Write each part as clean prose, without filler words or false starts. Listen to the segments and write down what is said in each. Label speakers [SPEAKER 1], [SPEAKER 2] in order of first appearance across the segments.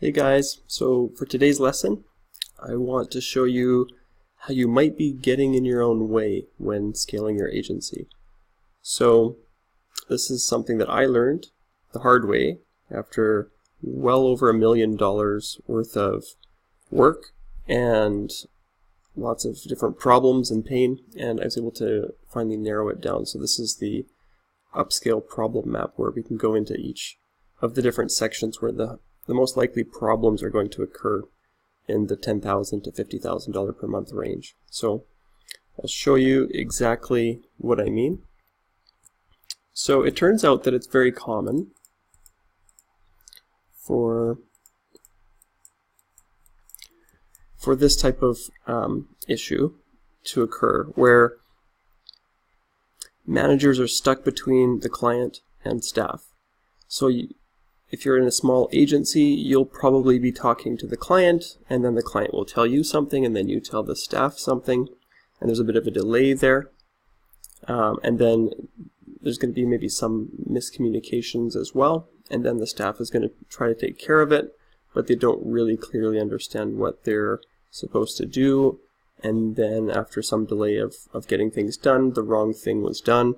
[SPEAKER 1] Hey guys, so for today's lesson, I want to show you how you might be getting in your own way when scaling your agency. So this is something that I learned the hard way after well over $1 million worth of work and lots of different problems and pain, and I was able to finally narrow it down. So this is the Upscale problem map where we can go into each of the different sections where the most likely problems are going to occur in the $10,000 to $50,000 per month range. So I'll show you exactly what I mean. So it turns out that it's very common for this type of issue to occur, where managers are stuck between the client and staff. So if you're in a small agency, you'll probably be talking to the client, and then the client will tell you something, and then you tell the staff something, and there's a bit of a delay there. And then there's going to be maybe some miscommunications as well, and then the staff is going to try to take care of it, but they don't really clearly understand what they're supposed to do, and then after some delay of getting things done, the wrong thing was done,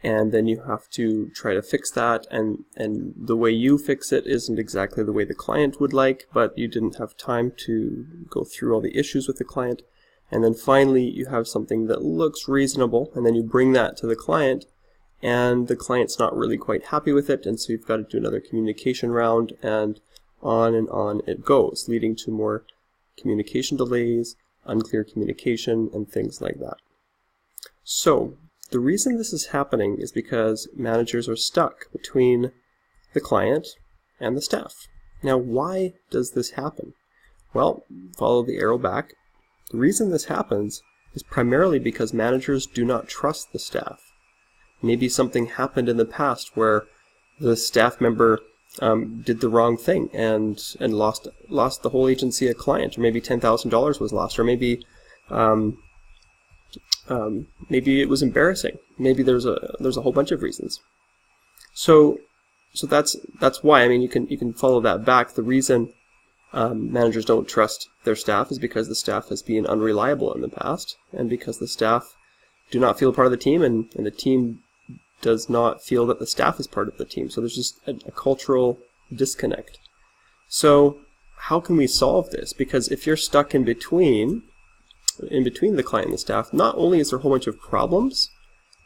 [SPEAKER 1] and then you have to try to fix that, and the way you fix it isn't exactly the way the client would like, but you didn't have time to go through all the issues with the client, and then finally you have something that looks reasonable, and then you bring that to the client, and the client's not really quite happy with it, and so you've got to do another communication round, and on it goes, leading to more communication delays, unclear communication, and things like that. So the reason this is happening is because managers are stuck between the client and the staff. Now, why does this happen? Well, follow the arrow back. The reason this happens is primarily because managers do not trust the staff. Maybe something happened in the past where the staff member did the wrong thing and lost the whole agency a client, or maybe $10,000 was lost, or maybe maybe it was embarrassing. Maybe there's a whole bunch of reasons. So that's why. I mean, you can follow that back. The reason managers don't trust their staff is because the staff has been unreliable in the past, and because the staff do not feel part of the team, and the team does not feel that the staff is part of the team. So there's just a cultural disconnect. So how can we solve this? Because if you're stuck in between the client and the staff, not only is there a whole bunch of problems,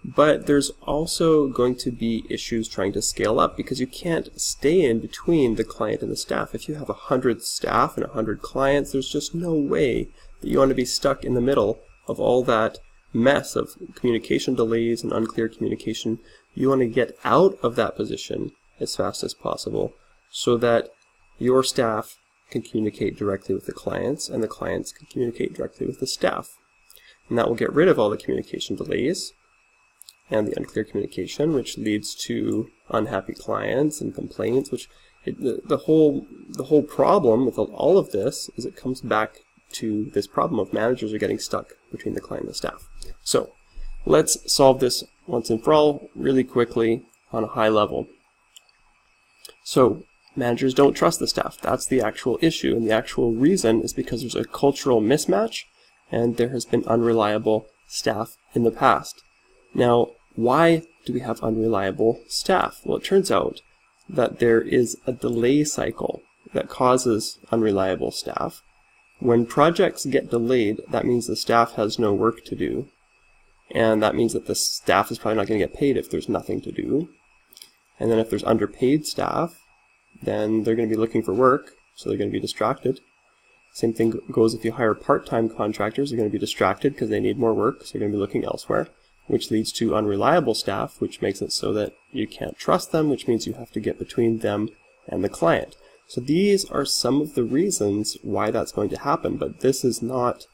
[SPEAKER 1] but there's also going to be issues trying to scale up, because you can't stay in between the client and the staff. If you have 100 staff and 100 clients, there's just no way that you want to be stuck in the middle of all that mess of communication delays and unclear communication. You want to get out of that position as fast as possible so that your staff can communicate directly with the clients, and the clients can communicate directly with the staff. And that will get rid of all the communication delays and the unclear communication, which leads to unhappy clients and complaints, which the whole problem with all of this is it comes back to this problem of managers are getting stuck between the client and the staff. So let's solve this once and for all really quickly on a high level. So managers don't trust the staff. That's the actual issue, and the actual reason is because there's a cultural mismatch and there has been unreliable staff in the past. Now, why do we have unreliable staff? Well, it turns out that there is a delay cycle that causes unreliable staff. When projects get delayed, that means the staff has no work to do, and that means that the staff is probably not going to get paid if there's nothing to do. And then if there's underpaid staff, then they're going to be looking for work, so they're going to be distracted. Same thing goes if you hire part-time contractors. They're going to be distracted because they need more work, so they're going to be looking elsewhere, which leads to unreliable staff, which makes it so that you can't trust them, which means you have to get between them and the client. So these are some of the reasons why that's going to happen, but this is not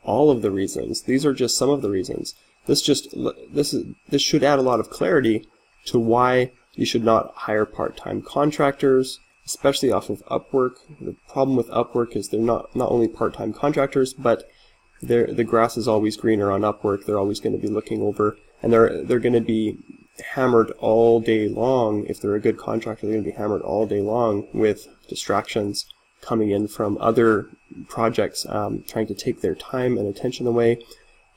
[SPEAKER 1] all of the reasons. These are just some of the reasons. This should add a lot of clarity to why you should not hire part-time contractors, especially off of Upwork. The problem with Upwork is they're not only part-time contractors, but the grass is always greener on Upwork. They're always going to be looking over, and they're going to be hammered all day long. If they're a good contractor, they're going to be hammered all day long with distractions coming in from other projects, trying to take their time and attention away.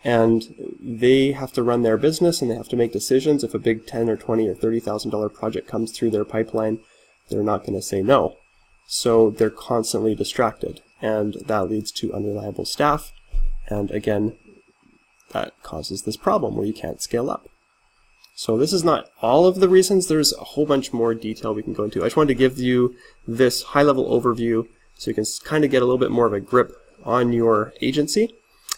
[SPEAKER 1] And they have to run their business and they have to make decisions. If a big $10 or $20 or $30,000 project comes through their pipeline, they're not going to say no. So they're constantly distracted, and that leads to unreliable staff. And again, that causes this problem where you can't scale up. So this is not all of the reasons. There's a whole bunch more detail we can go into. I just wanted to give you this high-level overview so you can kind of get a little bit more of a grip on your agency.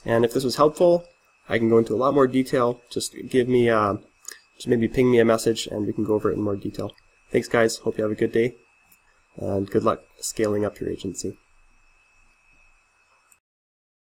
[SPEAKER 1] And if this was helpful, I can go into a lot more detail. Just maybe ping me a message and we can go over it in more detail. Thanks guys, hope you have a good day, and good luck scaling up your agency.